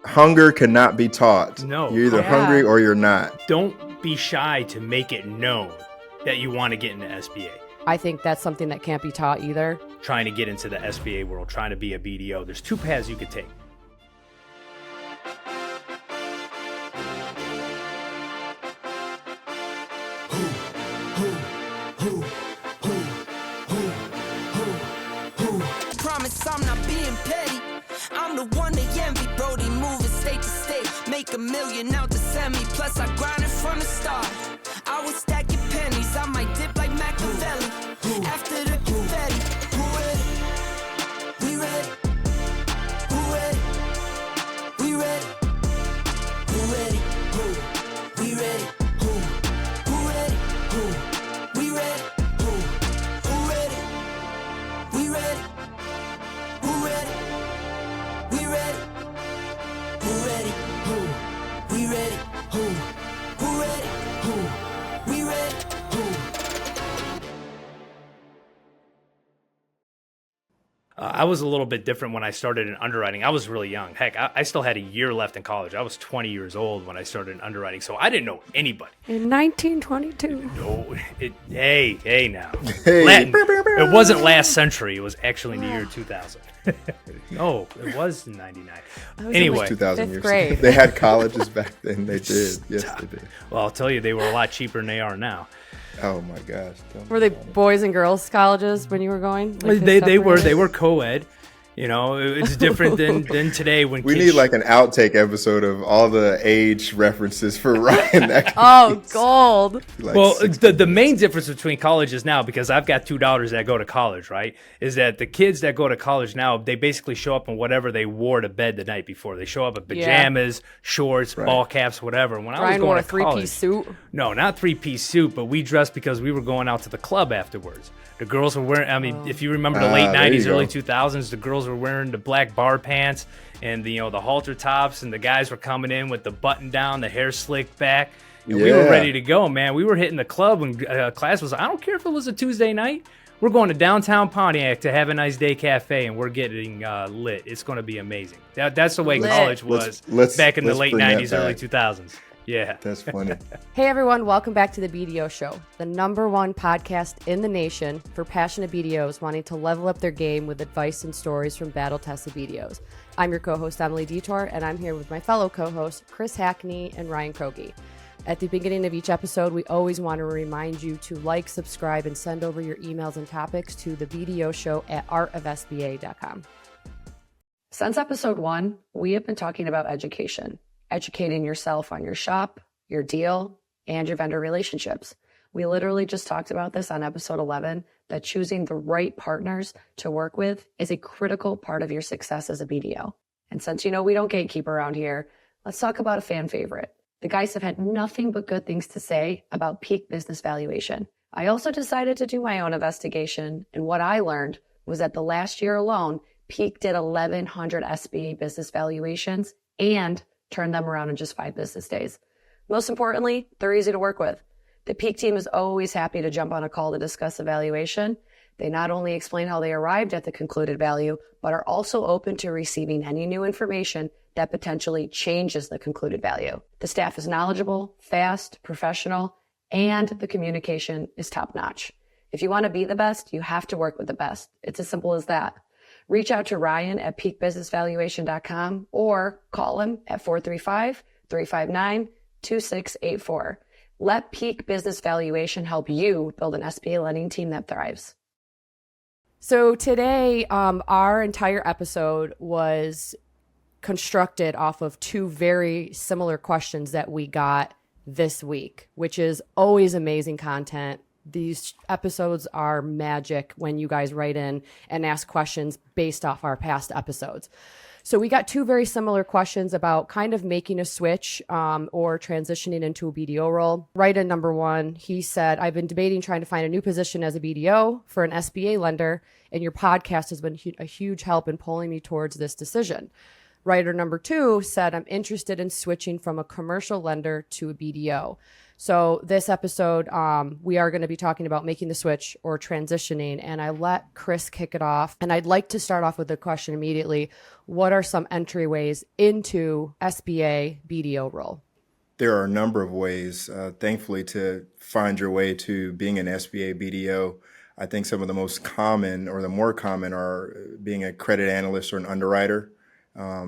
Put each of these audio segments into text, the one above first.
hunger cannot be taught. No. You're either hungry or you're not. Don't be shy to make it known that you want to get into SBA. I think that's something that can't be taught either. Trying to get into the SBA world, trying to be a BDO. There's two paths you could take. Promise I'm not being petty. I'm the one they envy, Brody, moving state to state. Make $1 million out to send me, plus I grinded from the start. I was stacking pennies, I might dip like Machiavelli. After the confetti, who ready? We ready? Who ready? We ready? Who ready? Who? We ready? Who? Who ready? Who? We ready? Who? Who ready? We ready? Who ready? We ready? Who ready? Who? We ready? Who? Who ready? Who? We ready? Who? I was a little bit different when I started in underwriting. I was really young. Heck, I still had a year left in college. I was 20 years old when I started in underwriting, so I didn't know anybody. In 1922. No, hey now. Hey. Latin. It wasn't last century. It was actually in the year 2000. No, it was in 99. Anyway, 2,000 Fifth years. grade. They had colleges back then. They did. Yes, they did. well, I'll tell you, they were a lot cheaper than they are now. Oh my gosh. Tell me Were they about it. boys and girls colleges when you were going? Like, They were separated? co-ed. You know, it's different than today when We kids need like an outtake episode of all the age references for Ryan. That could Oh, be gold. like well, 60. the main difference between colleges now, because I've got two daughters that go to college, right, is that the kids that go to college now, they basically show up in whatever they wore to bed the night before. They show up in pajamas, shorts, ball caps, whatever. When I was Ryan going wore a to three-piece college, suit. no, not three-piece suit, but we dressed because we were going out to the club afterwards. The girls were wearing, I mean, if you remember the late there you 90s, early go. 2000s, the girls were wearing the black bar pants and the halter tops, and the guys were coming in with the button down, the hair slicked back. And we were Yeah. ready to go, man. We were hitting the club when class was, I don't care if it was a Tuesday night. We're going to downtown Pontiac to Have a Nice Day Cafe, and we're getting lit. It's going to be amazing. That's the way Lit. college was Let's- back in the let's late bring that 90s, early back. 2000s. Yeah. That's funny. Hey everyone, welcome back to the BDO Show, the #1 podcast in the nation for passionate BDOs wanting to level up their game with advice and stories from battle-tested BDOs. I'm your co-host, Emily Detour, and I'm here with my fellow co-hosts, Chris Hackney and Ryan Kroge. At the beginning of each episode, we always want to remind you to like, subscribe, and send over your emails and topics to TheBDOShow@artofsba.com. Since episode 1, we have been talking about education. Educating yourself on your shop, your deal, and your vendor relationships. We literally just talked about this on episode 11, that choosing the right partners to work with is a critical part of your success as a BDO. And since you know we don't gatekeep around here, let's talk about a fan favorite. The guys have had nothing but good things to say about Peak Business Valuation. I also decided to do my own investigation, and what I learned was that the last year alone, Peak did 1,100 SBA business valuations and turned them around in just 5 business days. Most importantly, they're easy to work with. The Peak team is always happy to jump on a call to discuss evaluation. They not only explain how they arrived at the concluded value, but are also open to receiving any new information that potentially changes the concluded value. The staff is knowledgeable, fast, professional, and the communication is top-notch. If you want to be the best, you have to work with the best. It's as simple as that. Reach out to Ryan at peakbusinessvaluation.com or call him at 435-359-2684. Let Peak Business Valuation help you build an SBA lending team that thrives. So today, our entire episode was constructed off of 2 very similar questions that we got this week, which is always amazing content. These episodes are magic when you guys write in and ask questions based off our past episodes. So we got 2 very similar questions about kind of making a switch or transitioning into a BDO role. Write-in number 1, he said, I've been debating trying to find a new position as a BDO for an SBA lender, and your podcast has been a huge help in pulling me towards this decision. Writer number 2 said, I'm interested in switching from a commercial lender to a BDO. So this episode, we are going to be talking about making the switch or transitioning. And I let Chris kick it off. And I'd like to start off with a question immediately. What are some entryways into SBA BDO role? There are a number of ways, thankfully, to find your way to being an SBA BDO. I think some of the most common or the more common are being a credit analyst or an underwriter,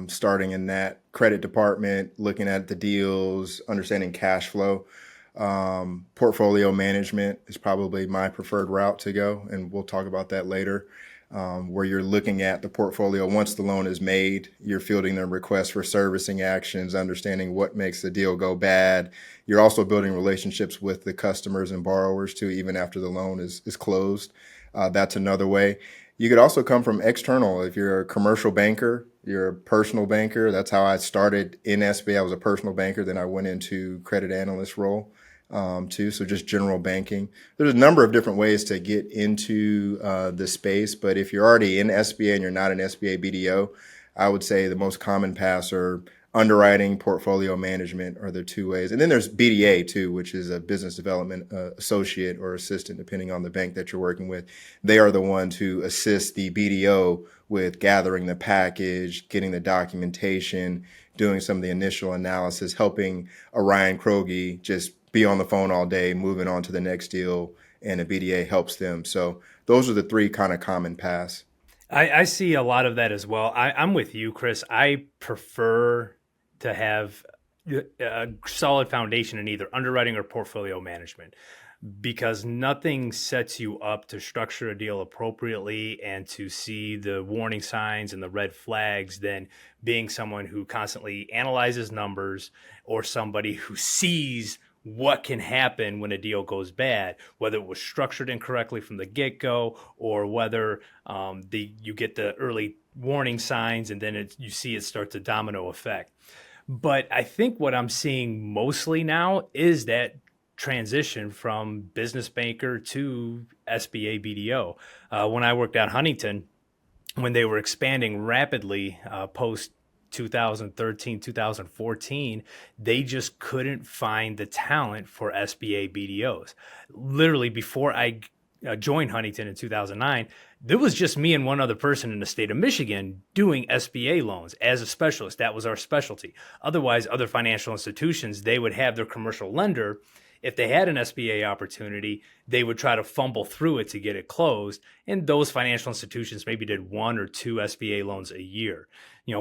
starting in that credit department, looking at the deals, understanding cash flow. Portfolio management is probably my preferred route to go, and we'll talk about that later, where you're looking at the portfolio. Once the loan is made, you're fielding the requests for servicing actions, understanding what makes the deal go bad. You're also building relationships with the customers and borrowers too, even after the loan is closed. That's another way. You could also come from external. If you're a commercial banker, you're a personal banker. That's how I started in SBA. I was a personal banker. Then I went into credit analyst role too. So just general banking. There's a number of different ways to get into the space. But if you're already in SBA and you're not an SBA BDO, I would say the most common paths are underwriting, portfolio management are the two ways. And then there's BDA too, which is a business development associate or assistant, depending on the bank that you're working with. They are the ones who assist the BDO with gathering the package, getting the documentation, doing some of the initial analysis, helping a Ryan Kroge just be on the phone all day, moving on to the next deal, and a BDA helps them. So those are the three kind of common paths. I see a lot of that as well. I'm with you, Chris. I prefer to have a solid foundation in either underwriting or portfolio management, because nothing sets you up to structure a deal appropriately and to see the warning signs and the red flags than being someone who constantly analyzes numbers or somebody who sees what can happen when a deal goes bad, whether it was structured incorrectly from the get-go or whether you get the early warning signs and then you see it start to domino effect. But I think what I'm seeing mostly now is that transition from business banker to SBA BDO. When I worked at Huntington, when they were expanding rapidly post 2013, 2014, they just couldn't find the talent for SBA BDOs. Literally, before I joined Huntington in 2009, there was just me and one other person in the state of Michigan doing SBA loans as a specialist. That was our specialty. Otherwise, other financial institutions, they would have their commercial lender. If they had an SBA opportunity, they would try to fumble through it to get it closed. And those financial institutions maybe did 1 or 2 SBA loans a year.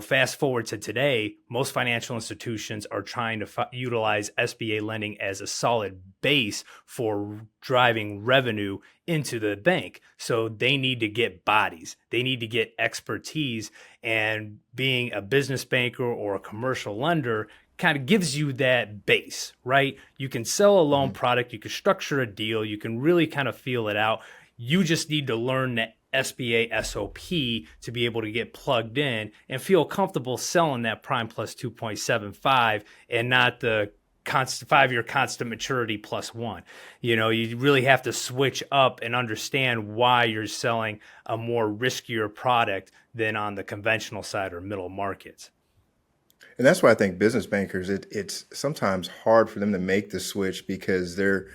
Fast forward to today, most financial institutions are trying to utilize SBA lending as a solid base for driving revenue into the bank. So they need to get bodies. They need to get expertise. And being a business banker or a commercial lender kind of gives you that base, right? You can sell a loan product, you can structure a deal, you can really kind of feel it out. You just need to learn the SBA SOP to be able to get plugged in and feel comfortable selling that prime plus 2.75 and not the constant 5-year constant maturity plus 1. You really have to switch up and understand why you're selling a more riskier product than on the conventional side or middle markets. And that's why I think business bankers, it's sometimes hard for them to make the switch because they're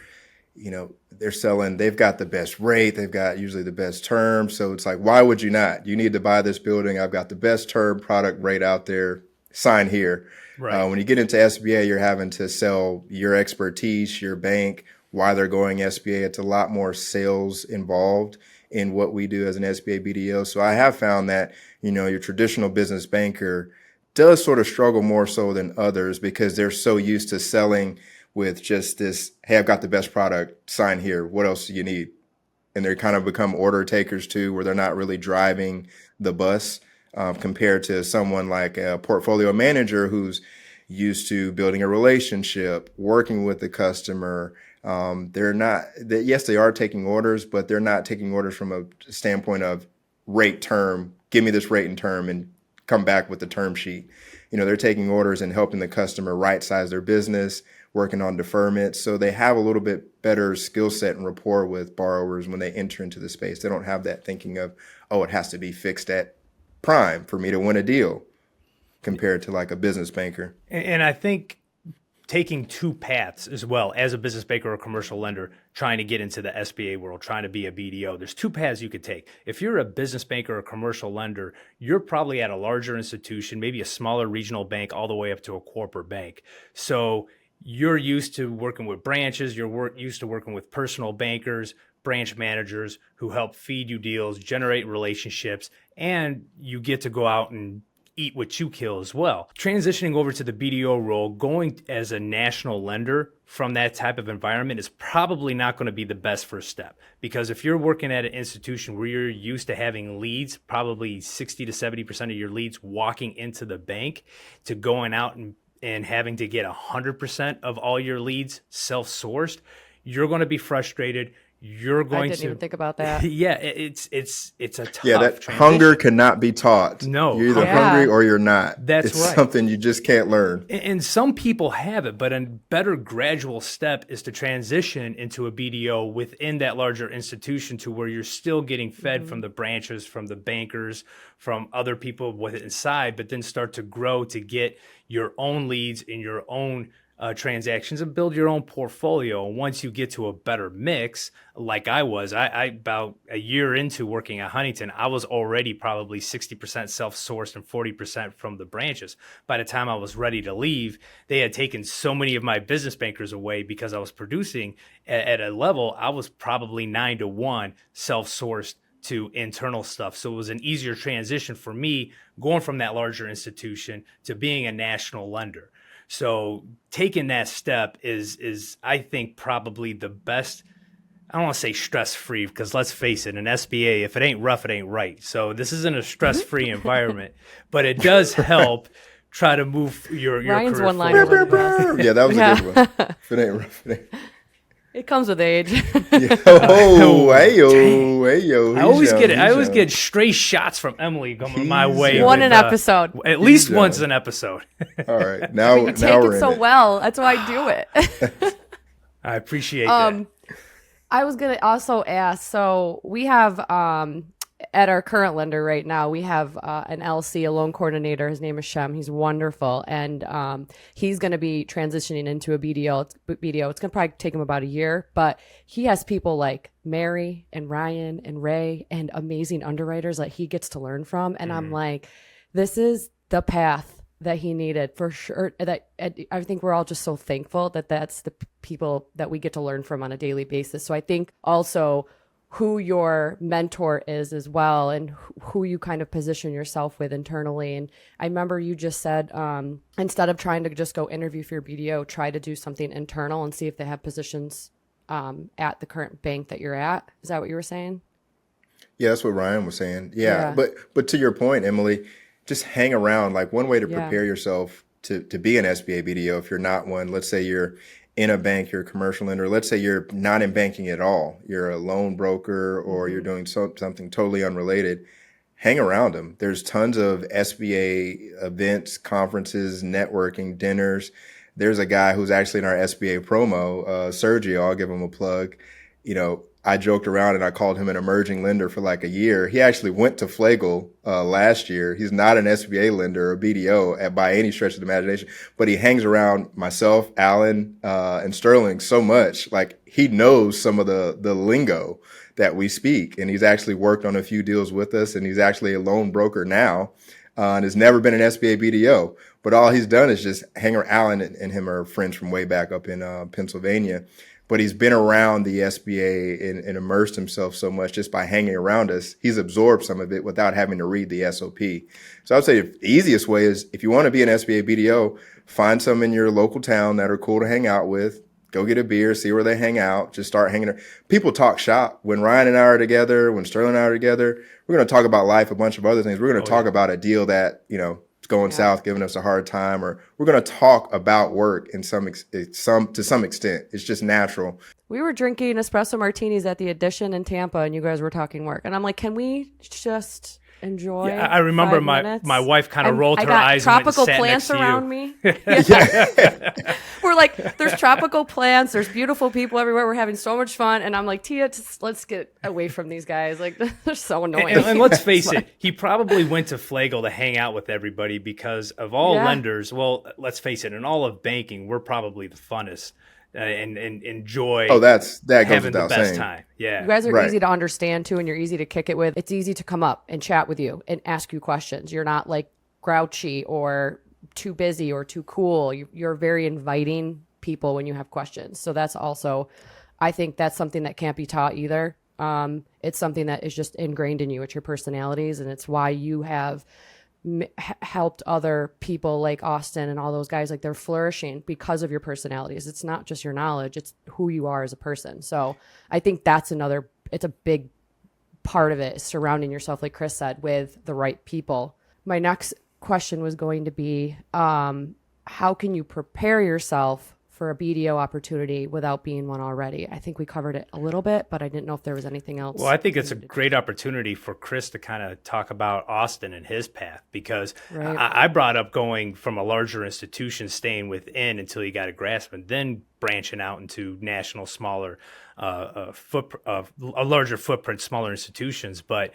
selling, they've got the best rate, they've got usually the best term. So it's like, why would you not? You need to buy this building. I've got the best term product rate out there. Sign here. Right. When you get into SBA, you're having to sell your expertise, your bank, why they're going SBA. It's a lot more sales involved in what we do as an SBA BDO. So I have found that, your traditional business banker does sort of struggle more so than others because they're so used to selling with just this, hey, I've got the best product, sign here. What else do you need? And they kind of become order takers too, where they're not really driving the bus compared to someone like a portfolio manager who's used to building a relationship, working with the customer. Yes, they are taking orders, but they're not taking orders from a standpoint of rate term. Give me this rate and term and come back with the term sheet. They're taking orders and helping the customer right size their business, working on deferment. So they have a little bit better skill set and rapport with borrowers when they enter into the space. They don't have that thinking of, it has to be fixed at prime for me to win a deal compared to like a business banker. And I think taking two paths as well as a business banker or a commercial lender trying to get into the SBA world, trying to be a BDO. There's two paths you could take. If you're a business banker or a commercial lender, you're probably at a larger institution, maybe a smaller regional bank, all the way up to a corporate bank. So you're used to working with branches, used to working with personal bankers, branch managers who help feed you deals, generate relationships, and you get to go out and eat what you kill as well. Transitioning over to the BDO role, going as a national lender from that type of environment is probably not going to be the best first step, because if you're working at an institution where you're used to having leads, probably 60 to 70% of your leads walking into the bank, to going out and having to get 100% of all your leads self-sourced, you're going to be frustrated. You're going to. I didn't even think about that. Yeah, it's a tough. Yeah, that transition. hunger cannot be taught. No, you're either hungry or you're not. That's it's right. something you just can't learn. And some people have it, but a better gradual step is to transition into a BDO within that larger institution, to where you're still getting fed from the branches, from the bankers, from other people with it inside, but then start to grow to get your own leads in your own transactions and build your own portfolio. And once you get to a better mix, like I was, I about a year into working at Huntington, I was already probably 60% self-sourced and 40% from the branches. By the time I was ready to leave, they had taken so many of my business bankers away because I was producing at a level, I was probably 9-to-1 self-sourced to internal stuff. So it was an easier transition for me going from that larger institution to being a national lender. So taking that step is I think probably the best. I don't want to say stress-free, because let's face it, an SBA, if it ain't rough, it ain't right. So this isn't a stress-free environment, but it does help try to move your Ryan's career one liner. forward. Yeah, that was a good one. If it ain't rough, it ain't. It comes with age. Yeah. Oh, hey-yo. I always get stray shots from Emily coming my way. One with, an episode. At least He's once an episode. All right, now You take we're it in so it. well. That's why I do it. I appreciate that. I was going to also ask, so we have, at our current lender right now, we have an LC, a loan coordinator. His name is Shem. He's wonderful. And he's going to be transitioning into a BDO. It's going to probably take him about a year. But he has people like Mary and Ryan and Ray and amazing underwriters that he gets to learn from. And I'm like, this is the path that he needed for sure. That I think we're all just so thankful that that's the people that we get to learn from on a daily basis. So I think also who your mentor is as well, and who you kind of position yourself with internally. And I remember you just said, instead of trying to just go interview for your BDO, try to do something internal and see if they have positions at the current bank that you're at. Is that what you were saying? Yeah, that's what Ryan was saying. Yeah. But to your point, Emily, just hang around. Like, one way to prepare yourself to be an SBA BDO, if you're not one, let's say you're in a bank, you're a commercial lender, let's say you're not in banking at all, you're a loan broker, or you're doing something totally unrelated, hang around them. There's tons of SBA events, conferences, networking, dinners. There's a guy who's actually in our SBA promo, Sergio, I'll give him a plug. You know, I joked around and I called him an emerging lender for like a year. He actually went to Flagle last year. He's not an SBA lender or BDO by any stretch of the imagination, but he hangs around myself, Alan, and Sterling so much. Like, he knows some of the lingo that we speak, and he's actually worked on a few deals with us, and he's actually a loan broker now, and has never been an SBA BDO. But all he's done is just hang around. Alan and him are friends from way back up in Pennsylvania. But he's been around the SBA and immersed himself so much just by hanging around us. He's absorbed some of it without having to read the SOP. So I would say the easiest way is, if you want to be an SBA BDO, find some in your local town that are cool to hang out with. Go get a beer, see where they hang out. Just start hanging out. People talk shop. When Ryan and I are together, when Sterling and I are together, we're going to talk about life, a bunch of other things. We're going to talk about a deal that, you know, going south, giving us a hard time, or we're going to talk about work to some extent. It's just natural. We were drinking espresso martinis at the Edition in Tampa, and you guys were talking work. And I'm like, can we just enjoy. Yeah, I remember 5 my minutes. wife kind of And rolled I her got eyes and went and tropical sat plants next to around you. me. We're like, there's tropical plants, there's beautiful people everywhere. We're having so much fun, and I'm like, Tia, let's get away from these guys. Like, they're so annoying. And let's face it, he probably went to Flagel to hang out with everybody because of all lenders. Well, let's face it, in all of banking, we're probably the funnest and enjoy. Oh, that goes having the without best saying. time. Yeah, You guys are Right. easy to understand too, and you're easy to kick it with. It's easy to come up and chat with you and ask you questions. You're not like grouchy or too busy or too cool. You're very inviting people when you have questions. So that's also, I think that's something that can't be taught either. It's something that is just ingrained in you. It's your personalities, and it's why you have helped other people like Austin and all those guys. Like, they're flourishing because of your personalities. It's not just your knowledge, it's who you are as a person. So I think that's it's a big part of it, is surrounding yourself, like Chris said, with the right people. My next question was going to be, how can you prepare yourself for a BDO opportunity without being one already? I think we covered it a little bit, but I didn't know if there was anything else. Well, I think it's a great opportunity for Chris to kind of talk about Austin and his path, because I brought up going from a larger institution, staying within until he got a grasp, and then branching out into national, smaller, a larger footprint, smaller institutions. But,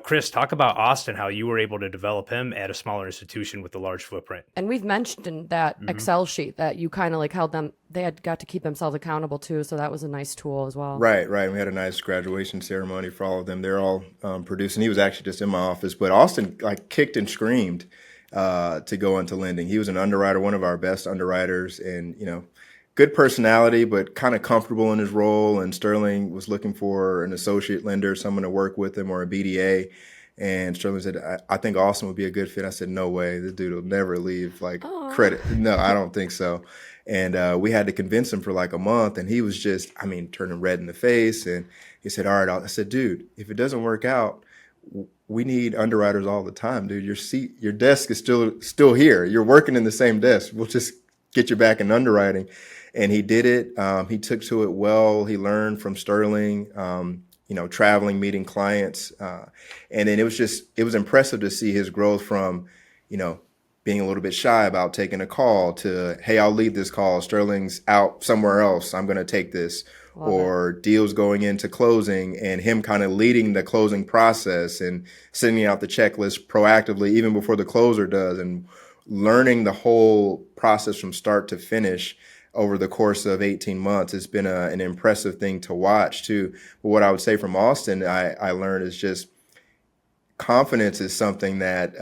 Chris, talk about Austin, how you were able to develop him at a smaller institution with a large footprint. And we've mentioned in that Excel sheet that you kind of like held them, they had got to keep themselves accountable too. So that was a nice tool as well. Right. We had a nice graduation ceremony for all of them. They're all producing. He was actually just in my office, but Austin kicked and screamed to go into lending. He was an underwriter, one of our best underwriters, and good personality, but kind of comfortable in his role. And Sterling was looking for an associate lender, someone to work with him, or a BDA. And Sterling said, I think Austin would be a good fit. I said, no way. This dude will never leave credit. No, I don't think so. And we had to convince him for like a month. And he was just, turning red in the face. And he said, all right. I said, dude, if it doesn't work out, we need underwriters all the time, dude. Your desk is still here. You're working in the same desk. We'll just get you back in underwriting. And he did it. He took to it well. He learned from Sterling, traveling, meeting clients. And then it was impressive to see his growth from, being a little bit shy about taking a call to, hey, I'll lead this call. Sterling's out somewhere else. I'm going to take this. Or deals going into closing, and him kind of leading the closing process and sending out the checklist proactively, even before the closer does, and learning the whole process from start to finish over the course of 18 months. It's been an impressive thing to watch too. But what I would say from Austin, I learned is just confidence is something that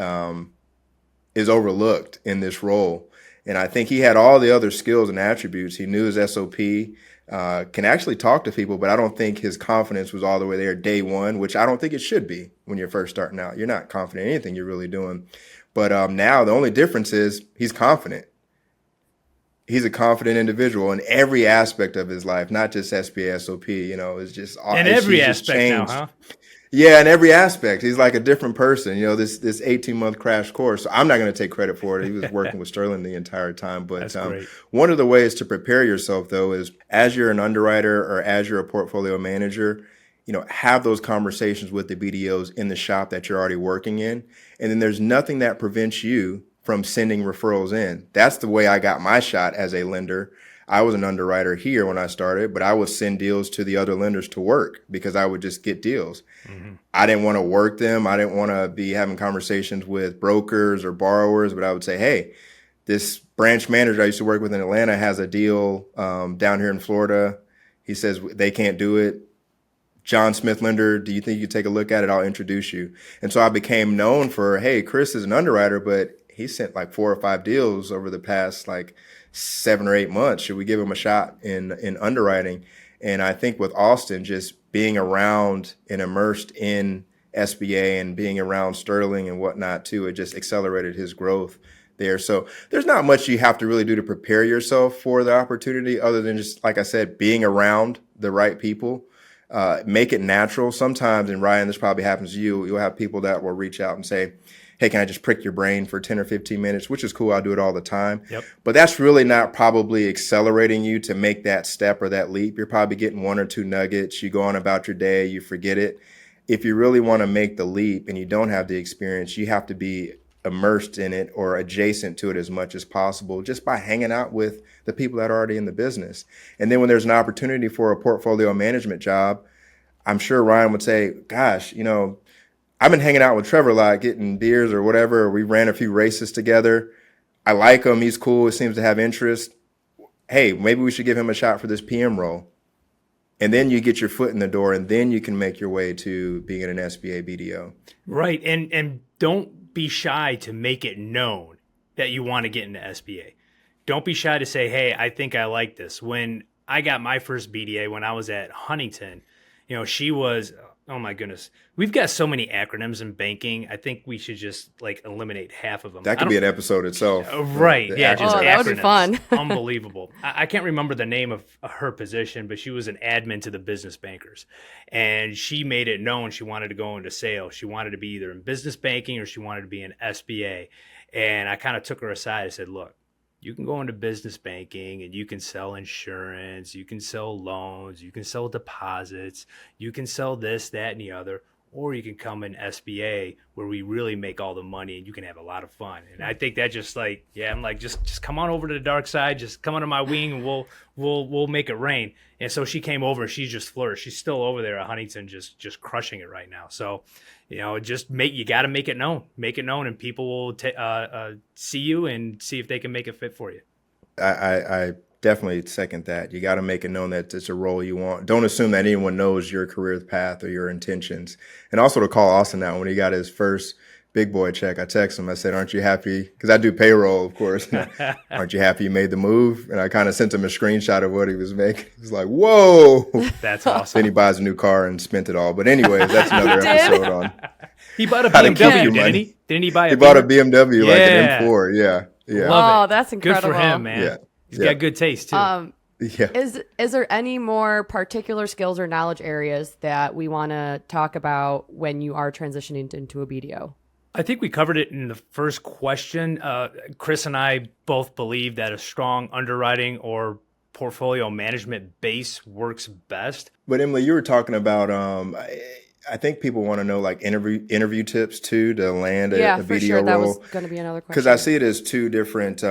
is overlooked in this role. And I think he had all the other skills and attributes. He knew his SOP, can actually talk to people, but I don't think his confidence was all the way there day one, which I don't think it should be when you're first starting out. You're not confident in anything you're really doing. But now the only difference is he's confident. He's a confident individual in every aspect of his life, not just SBA SOP. It's just in every aspect now, huh? Yeah, in every aspect. He's like a different person. This 18-month crash course. So I'm not going to take credit for it. He was working with Sterling the entire time. But one of the ways to prepare yourself, though, is as you're an underwriter or as you're a portfolio manager, have those conversations with the BDOs in the shop that you're already working in. And then there's nothing that prevents you from sending referrals in. That's the way I got my shot as a lender. I was an underwriter here when I started, but I would send deals to the other lenders to work because I would just get deals. Mm-hmm. I didn't want to work them. I didn't want to be having conversations with brokers or borrowers, but I would say, hey, this branch manager I used to work with in Atlanta has a deal down here in Florida. He says they can't do it. John Smith lender, do you think you could take a look at it? I'll introduce you. And so I became known for, hey, Chris is an underwriter, but he sent like 4 or 5 deals over the past 7 or 8 months. Should we give him a shot in underwriting? And I think with Austin, just being around and immersed in SBA and being around Sterling and whatnot too, it just accelerated his growth there. So there's not much you have to really do to prepare yourself for the opportunity other than just, like I said, being around the right people. Make it natural. Sometimes, and Ryan, this probably happens to you, you'll have people that will reach out and say, hey, can I just prick your brain for 10 or 15 minutes, which is cool. I do it all the time. Yep. But that's really not probably accelerating you to make that step or that leap. You're probably getting 1 or 2 nuggets. You go on about your day, you forget it. if you really want to make the leap and you don't have the experience, you have to be immersed in it or adjacent to it as much as possible just by hanging out with the people that are already in the business. And then when there's an opportunity for a portfolio management job, I'm sure Ryan would say, gosh, I've been hanging out with Trevor a lot, getting beers or whatever. We ran a few races together. I like him. He's cool. He seems to have interest. Hey, maybe we should give him a shot for this PM role. And then you get your foot in the door, and then you can make your way to being an SBA BDO. Right. And don't be shy to make it known that you want to get into SBA. Don't be shy to say, hey, I think I like this. When I got my first BDA when I was at Huntington, she was, oh my goodness, we've got so many acronyms in banking. I think we should just eliminate half of them. That could be an episode itself. Right. Yeah. Just acronyms. That would be fun. Unbelievable. I can't remember the name of her position, but she was an admin to the business bankers. And she made it known she wanted to go into sales. She wanted to be either in business banking or she wanted to be in SBA. And I kind of took her aside. I said, look, you can go into business banking and you can sell insurance, you can sell loans, you can sell deposits, you can sell this, that, and the other, or you can come in SBA where we really make all the money and you can have a lot of fun. And I think that just I'm like, just come on over to the dark side, just come under my wing and we'll make it rain. And so she came over, she just flourished. She's still over there at Huntington, just crushing it right now. So, you got to make it known, and people will see you and see if they can make it fit for you. I definitely second that. You got to make it known that it's a role you want. Don't assume that anyone knows your career path or your intentions. And also to call Austin out when he got his first big boy check, I texted him. I said, aren't you happy? Because I do payroll, of course. Aren't you happy you made the move? And I kind of sent him a screenshot of what he was making. He was like, whoa. That's awesome. Then he buys a new car and spent it all. But anyways, that's another episode on. He bought a BMW, didn't he? Didn't he buy a He bought a BMW, like an M4. Yeah. Love it. That's incredible. Good for him, man. Yeah. He's got good taste, too. Yeah. Is there any more particular skills or knowledge areas that we want to talk about when you are transitioning into a BDO? I think we covered it in the first question. Chris and I both believe that a strong underwriting or portfolio management base works best. But Emily, you were talking about, I think people want to know interview tips too to land a BDO for sure. role. That was going to be another question. Because I see it as two different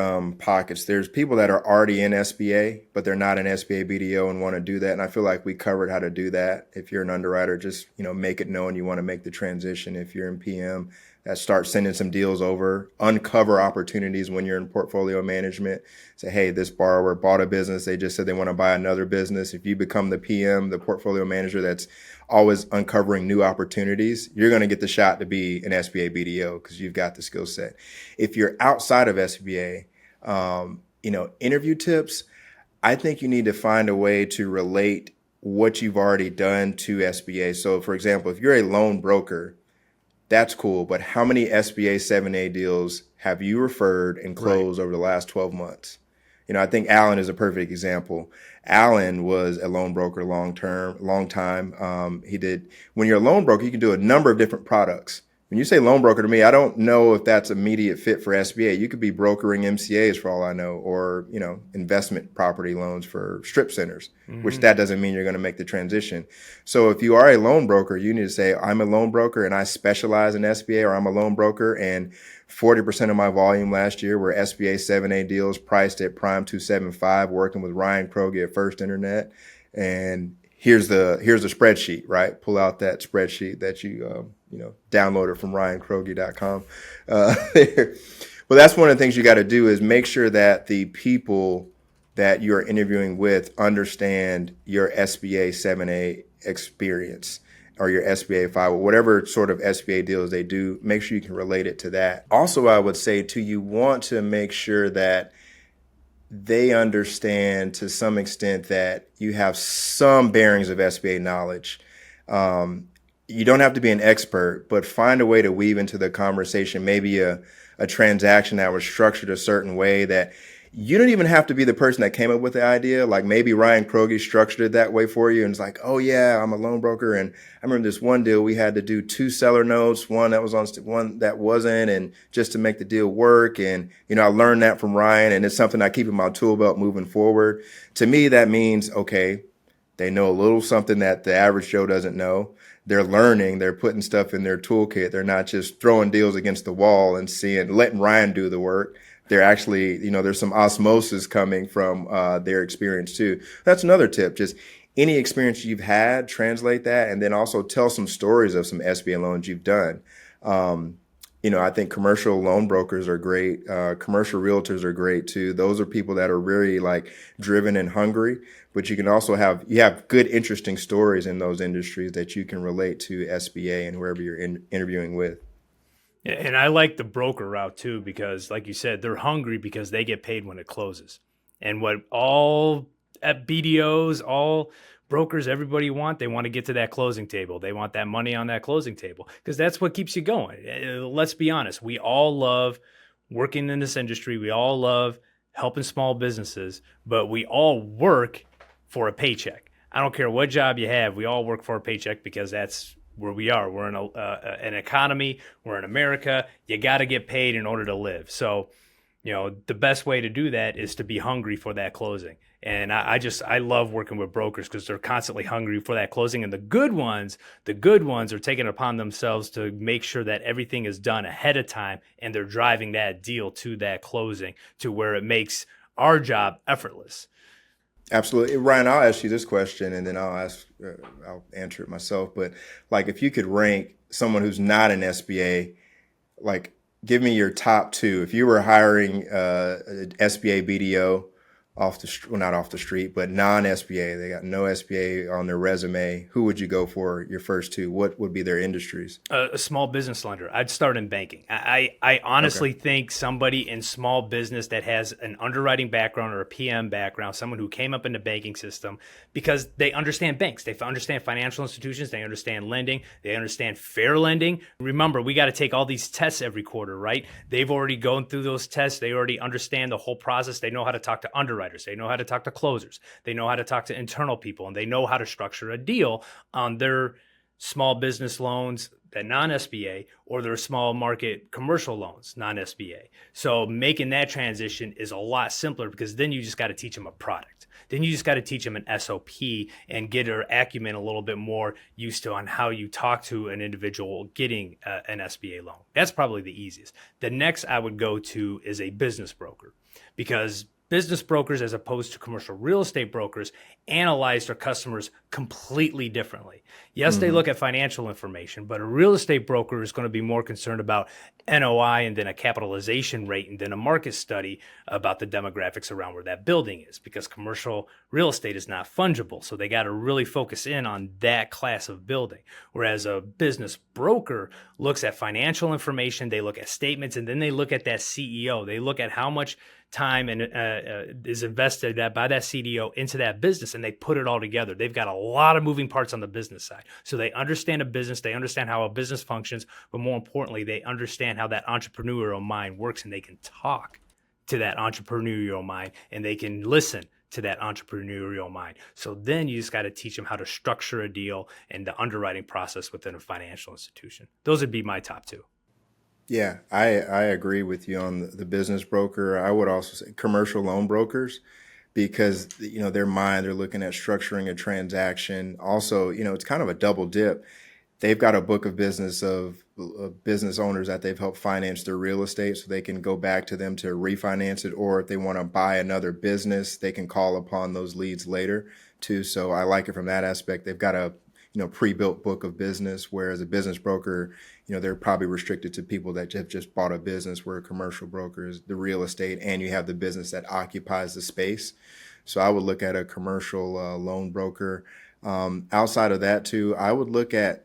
pockets. There's people that are already in SBA, but they're not an SBA BDO and want to do that. And I feel like we covered how to do that. If you're an underwriter, just make it known you want to make the transition. If you're in PM, start sending some deals over, uncover opportunities when you're in portfolio management. Say, hey, this borrower bought a business. They just said they want to buy another business. If you become the PM, the portfolio manager that's always uncovering new opportunities, you're going to get the shot to be an SBA BDO because you've got the skill set. If you're outside of SBA, interview tips, I think you need to find a way to relate what you've already done to SBA. So, for example, if you're a loan broker, that's cool, but how many SBA 7A deals have you referred and closed over the last 12 months? I think Alan is a perfect example. Alan was a loan broker long time. When you're a loan broker, you can do a number of different products. When you say loan broker to me, I don't know if that's immediate fit for SBA. You could be brokering MCAs for all I know, or, investment property loans for strip centers, which that doesn't mean you're going to make the transition. So if you are a loan broker, you need to say, I'm a loan broker and I specialize in SBA, or I'm a loan broker and 40% of my volume last year were SBA 7A deals priced at prime 275, working with Ryan Kroge at First Internet. And here's the spreadsheet, right? Pull out that spreadsheet that you download it from ryankroge.com. Well, that's one of the things you got to do is make sure that the people that you're interviewing with understand your SBA 7A experience or your SBA 5, or whatever sort of SBA deals they do. Make sure you can relate it to that. Also, I would say too, you want to make sure that they understand to some extent that you have some bearings of SBA knowledge. You don't have to be an expert, but find a way to weave into the conversation, maybe a transaction that was structured a certain way that you don't even have to be the person that came up with the idea. Like maybe Ryan Kroge structured it that way for you. And it's like, oh yeah, I'm a loan broker. And I remember this one deal we had to do 2 seller notes, one that was on, one that wasn't, and just to make the deal work. And, I learned that from Ryan, and it's something I keep in my tool belt moving forward. To me, that means, okay, they know a little something that the average Joe doesn't know. they're learning, they're putting stuff in their toolkit. They're not just throwing deals against the wall and letting Ryan do the work. They're actually, there's some osmosis coming from their experience too. That's another tip. Just any experience you've had, translate that, and then also tell some stories of some SBA loans you've done. I think commercial loan brokers are great. Commercial realtors are great too. Those are people that are very driven and hungry, but you can also have good, interesting stories in those industries that you can relate to SBA and whoever you're interviewing with. Yeah, and I like the broker route too, because like you said, they're hungry because they get paid when it closes. And what all at BDOs, all brokers, everybody they want to get to that closing table. They want that money on that closing table because that's what keeps you going. Let's be honest. We all love working in this industry. We all love helping small businesses, but we all work for a paycheck. I don't care what job you have. We all work for a paycheck because that's where we are. We're in an economy. We're in America. You got to get paid in order to live. So, the best way to do that is to be hungry for that closing. And I love working with brokers because they're constantly hungry for that closing. And the good ones are taking it upon themselves to make sure that everything is done ahead of time and they're driving that deal to that closing to where it makes our job effortless. Absolutely. Ryan, I'll ask you this question and then I'll answer it myself. But if you could rank someone who's not an SBA, give me your top two. If you were hiring an SBA BDO not off the street, but non-SBA, they got no SBA on their resume, who would you go for your first two? What would be their industries? A small business lender. I'd start in banking. I honestly think somebody in small business that has an underwriting background or a PM background, someone who came up in the banking system, because they understand banks, they understand financial institutions, they understand lending, they understand fair lending. Remember, we got to take all these tests every quarter, right? They've already gone through those tests. They already understand the whole process. They know how to talk to underwriters. They know how to talk to closers. They know how to talk to internal people, and they know how to structure a deal on their small business loans, that non-SBA, or their small market commercial loans, non-SBA. So making that transition is a lot simpler because then you just got to teach them a product. Then you just got to teach them an SOP and get their acumen a little bit more used to on how you talk to an individual getting an SBA loan. That's probably the easiest. The next I would go to is a business broker, because business brokers, as opposed to commercial real estate brokers, analyze their customers completely differently. Yes, they look at financial information, but a real estate broker is going to be more concerned about NOI and then a capitalization rate and then a market study about the demographics around where that building is, because commercial real estate is not fungible. So they got to really focus in on that class of building. Whereas a business broker looks at financial information, they look at statements, and then they look at that CEO. They look at how much time and is invested by that CDO into that business, and they put it all together. They've got a lot of moving parts on the business side. So they understand a business, they understand how a business functions, but more importantly, they understand how that entrepreneurial mind works, and they can talk to that entrepreneurial mind, and they can listen to that entrepreneurial mind. So then you just got to teach them how to structure a deal and the underwriting process within a financial institution. Those would be my top two. Yeah, I agree with you on the business broker. I would also say commercial loan brokers, because their mind, they're looking at structuring a transaction. Also, it's kind of a double dip. They've got a book of business of business owners that they've helped finance their real estate, so they can go back to them to refinance it, or if they want to buy another business, they can call upon those leads later too. So I like it from that aspect. They've got a pre-built book of business, whereas a business broker, they're probably restricted to people that have just bought a business, where a commercial broker is the real estate and you have the business that occupies the space. So I would look at a commercial loan broker. Outside of that too, I would look at,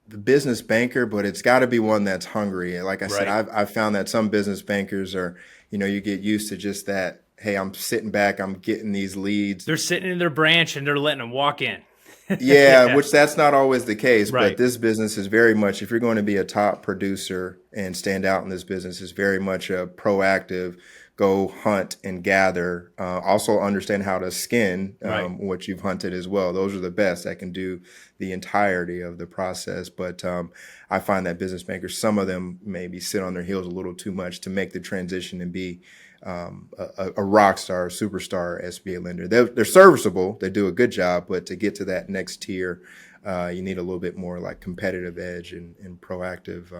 the business banker, but it's got to be one that's hungry. Like I said, I've found that some business bankers are, you get used to just that, hey, I'm sitting back, I'm getting these leads. They're sitting in their branch and they're letting them walk in. Yeah, which that's not always the case. Right. But this business is very much, if you're going to be a top producer and stand out in this business, is very much a proactive, go hunt and gather. Also understand how to skin what you've hunted as well. Those are the best that can do the entirety of the process. But I find that business bankers, some of them maybe sit on their heels a little too much to make the transition and be a rock star, superstar SBA lender. They're serviceable. They do a good job, but to get to that next tier, you need a little bit more like competitive edge and proactive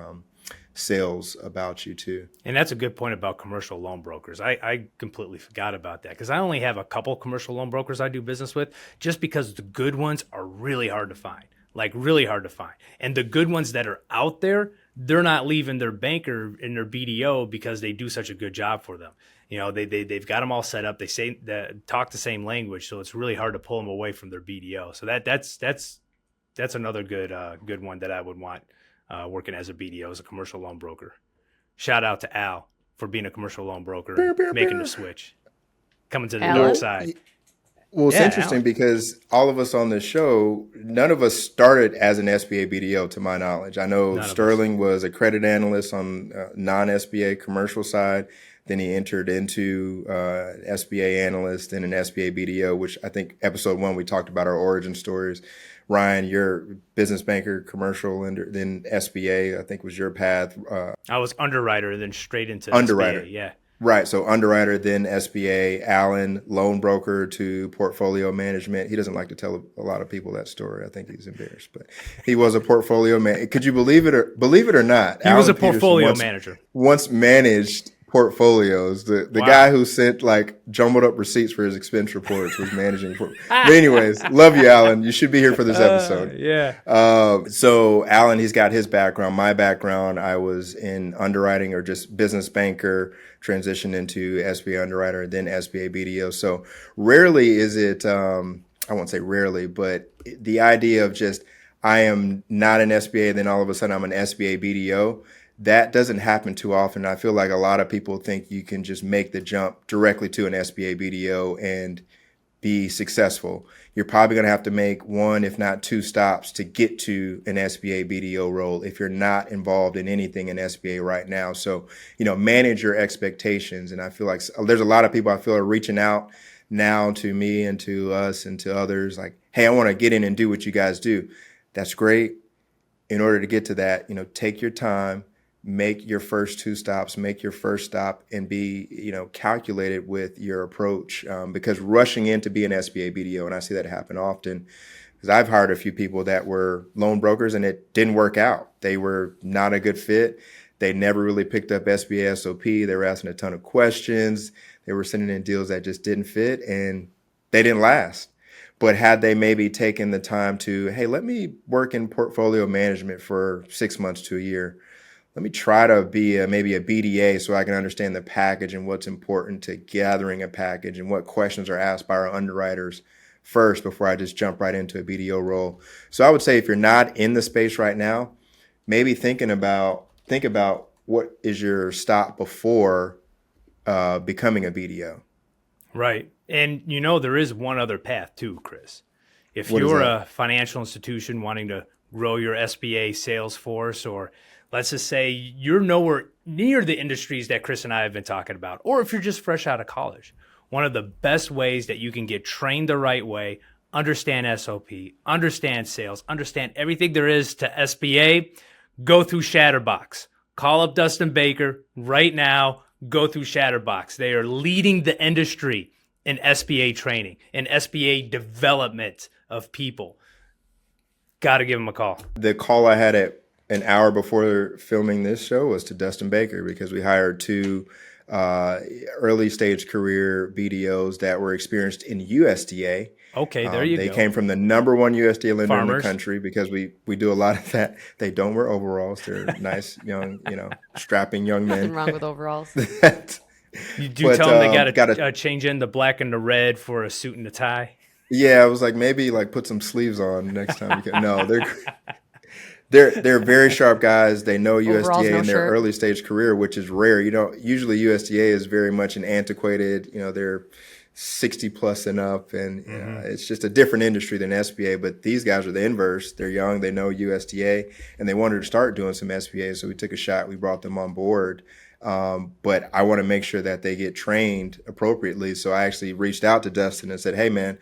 sales about you too. And that's a good point about commercial loan brokers. I completely forgot about that because I only have a couple commercial loan brokers I do business with just because the good ones are really hard to find, like really hard to find. And the good ones that are out there, they're not leaving their banker and their BDO because they do such a good job for them. You know, they've got them all set up. They talk the same language, so it's really hard to pull them away from their BDO. So that's another good one that I would want working as a BDO, as a commercial loan broker. Shout out to Al for being a commercial loan broker, making the switch, coming to the dark side. Well, it's Yeah, interesting Al. because all of us on this show, none of us started as an SBA BDO, to my knowledge. I know Sterling was a credit analyst on non-SBA commercial side. Then he entered into SBA analyst and an SBA BDO, which I think episode 1, we talked about our origin stories. Ryan, you're business banker, commercial lender, then SBA, I think was your path. I was underwriter and then straight into Underwriter. SBA, yeah. Right. So underwriter, then SBA, Alan, loan broker to portfolio management. He doesn't like to tell a lot of people that story. I think he's embarrassed, but he was a portfolio man. Could you believe it or not? He was a Alan Peterson portfolio manager. Once managed portfolios. The Wow. guy who sent like jumbled up receipts for his expense reports was managing. But anyways, love you, Alan. You should be here for this episode. Yeah. So Alan, he's got his background. My background, I was in underwriting or just business banker, transitioned into SBA underwriter, then SBA BDO. So rarely is it, I won't say rarely, but the idea of just, I am not an SBA, then all of a sudden I'm an SBA BDO. That doesn't happen too often. I feel like a lot of people think you can just make the jump directly to an SBA BDO and be successful. You're probably going to have to make 1, if not 2 stops to get to an SBA BDO role if you're not involved in anything in SBA right now. So, manage your expectations. And I feel like there's a lot of people I feel are reaching out now to me and to us and to others like, hey, I want to get in and do what you guys do. That's great. In order to get to that, take your time. Make your first 2 stops, make your first stop, and be, calculated with your approach. Because rushing in to be an SBA BDO, and I see that happen often, because I've hired a few people that were loan brokers and it didn't work out. They were not a good fit. They never really picked up SBA SOP. They were asking a ton of questions. They were sending in deals that just didn't fit, and they didn't last. But had they maybe taken the time to, hey, let me work in portfolio management for 6 months to a year. Let me try to be maybe a BDA so I can understand the package and what's important to gathering a package and what questions are asked by our underwriters first before I just jump right into a BDO role. So I would say if you're not in the space right now, maybe think about what is your stop before becoming a BDO. Right. And there is one other path too, Chris. If What is you're that? a financial institution wanting to grow your SBA sales force, or let's just say you're nowhere near the industries that Chris and I have been talking about, or if you're just fresh out of college, one of the best ways that you can get trained the right way, understand SOP, understand sales, understand everything there is to SBA, go through Shatterbox. Call up Dustin Baker right now. Go through Shatterbox. They are leading the industry in SBA training and SBA development of people. Got to give them a call. The call I had at an hour before filming this show was to Dustin Baker because we hired 2 early stage career BDOs that were experienced in USDA. Okay, there you They go. came from the number 1 USDA lender in Farmers. the country because we do a lot of that. They don't wear overalls. They're nice, young, strapping young Nothing men. wrong with overalls. You do But, tell them they got gotta- to change in the black and the red for a suit and a tie. Yeah, I was like, maybe like put some sleeves on next time. No, they're very sharp guys. They know Overalls, USDA no in their shirt. early stage career, which is rare. Usually USDA is very much an antiquated. They're 60 plus and up, and it's just a different industry than SBA. But these guys are the inverse. They're young. They know USDA, and they wanted to start doing some SBA. So we took a shot. We brought them on board. But I want to make sure that they get trained appropriately. So I actually reached out to Dustin and said, hey, man,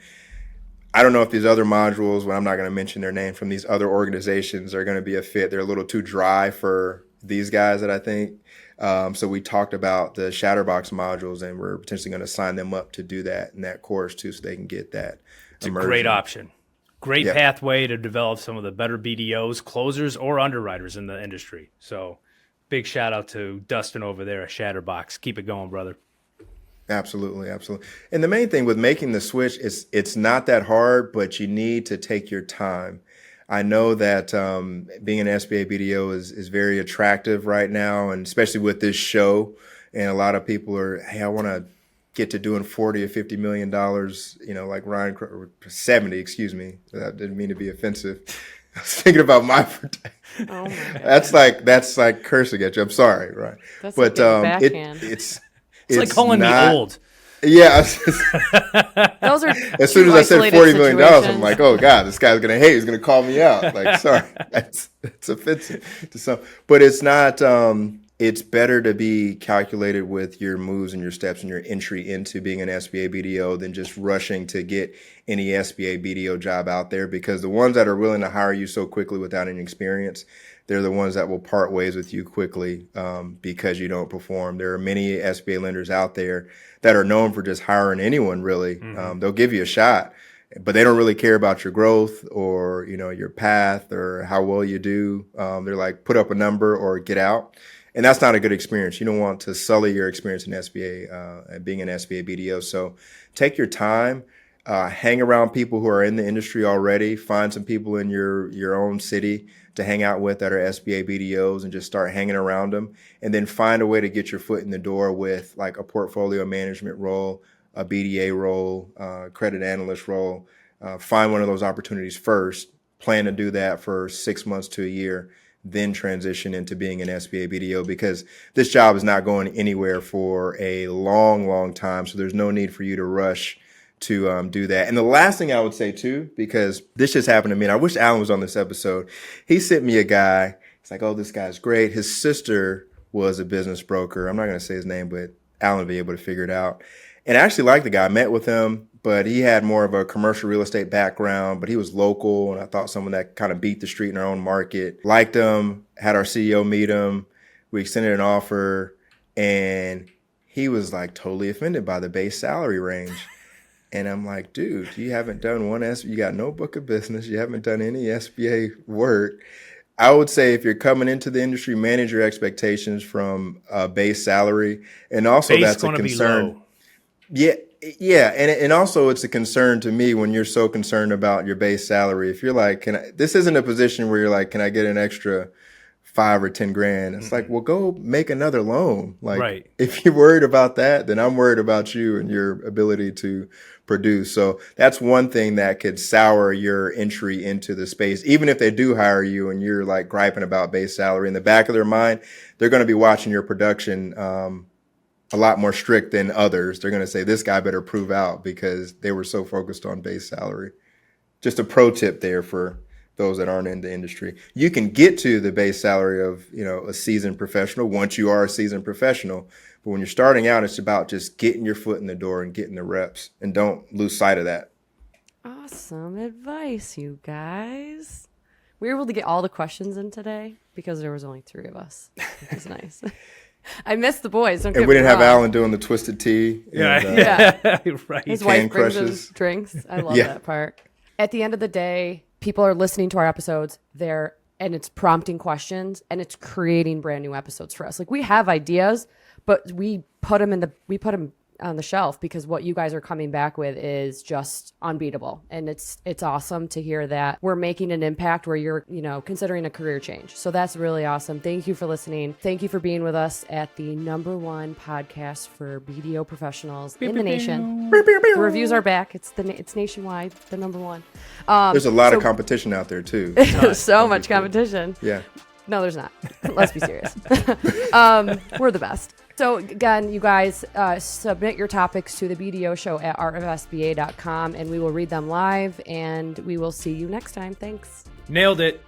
I don't know if these other modules, well, I'm not going to mention their name, from these other organizations are going to be a fit. They're a little too dry for these guys that I think. So we talked about the Shatterbox modules, and we're potentially going to sign them up to do that in that course too, so they can get that. It's a great option. Great pathway to develop some of the better BDOs, closers, or underwriters in the industry. So big shout out to Dustin over there at Shatterbox. Keep it going, brother. Absolutely, absolutely. And the main thing with making the switch is it's not that hard, but you need to take your time. I know that being an SBA BDO is very attractive right now, and especially with this show. And a lot of people are, hey, I want to get to doing $40 or $50 million, like Ryan, 70, excuse me. That didn't mean to be offensive. I was thinking about my Oh my God. that's like cursing at you. I'm sorry, right? That's But like backhand. It's like calling me old. Yeah. Those are as soon as I said $40 million, I'm like, oh God, this guy's gonna hate. He's gonna call me out. Like, sorry, it's offensive to some, but it's not. It's better to be calculated with your moves and your steps and your entry into being an SBA BDO than just rushing to get any SBA BDO job out there, because the ones that are willing to hire you so quickly without any experience, they're the ones that will part ways with you quickly because you don't perform. There are many SBA lenders out there that are known for just hiring anyone, really. They'll give you a shot, but they don't really care about your growth or, your path or how well you do. They're like, put up a number or get out. And that's not a good experience. You don't want to sully your experience in SBA and being an SBA BDO. So take your time, hang around people who are in the industry already, find some people in your own city to hang out with that are SBA BDOs and just start hanging around them, and then find a way to get your foot in the door with like a portfolio management role, a BDA role, credit analyst role. Find one of those opportunities first, plan to do that for 6 months to a year, then transition into being an SBA BDO, because this job is not going anywhere for a long, long time. So there's no need for you to rush to do that. And the last thing I would say too, because this just happened to me, and I wish Alan was on this episode. He sent me a guy. It's like, oh, this guy's great. His sister was a business broker. I'm not going to say his name, but Alan will be able to figure it out. And I actually liked the guy. I met with him, but he had more of a commercial real estate background, but he was local. And I thought someone that kind of beat the street in our own market. Liked him, had our CEO meet him. We extended an offer, and he was like totally offended by the base salary range. And I'm like, dude, you haven't done you got no book of business. You haven't done any SBA work. I would say if you're coming into the industry, manage your expectations from base salary. And also that's a concern. Yeah. And also it's a concern to me when you're so concerned about your base salary. If you're like, this isn't a position where you're like, can I get an extra $5 or $10 grand? It's like, well, go make another loan. Like, right. If you're worried about that, then I'm worried about you and your ability to produce. So that's one thing that could sour your entry into the space. Even if they do hire you and you're like griping about base salary, in the back of their mind, they're going to be watching your production a lot more strict than others. They're going to say, this guy better prove out because they were so focused on base salary. Just a pro tip there for those that aren't in the industry. You can get to the base salary of, a seasoned professional once you are a seasoned professional. But when you're starting out, it's about just getting your foot in the door and getting the reps, and don't lose sight of that. Awesome advice, you guys. We were able to get all the questions in today because there was only 3 of us, which is nice. I miss the boys. And we didn't have Alan doing the twisted tea. Yeah. Right. His wife brings him drinks. I love that part. At the end of the day, people are listening to our episodes. And it's prompting questions, and it's creating brand new episodes for us. Like, we have ideas, but we put them on the shelf because what you guys are coming back with is just unbeatable. And it's awesome to hear that we're making an impact where you're, considering a career change. So that's really awesome. Thank you for listening. Thank you for being with us at the #1 podcast for BDO professionals in the nation. The reviews are back. It's nationwide, the #1. There's a lot of competition out there too. So much competition. Yeah. No, there's not. Let's be serious. We're the best. So again, you guys, submit your topics to the BDO Show at artofsba.com, and we will read them live, and we will see you next time. Thanks. Nailed it.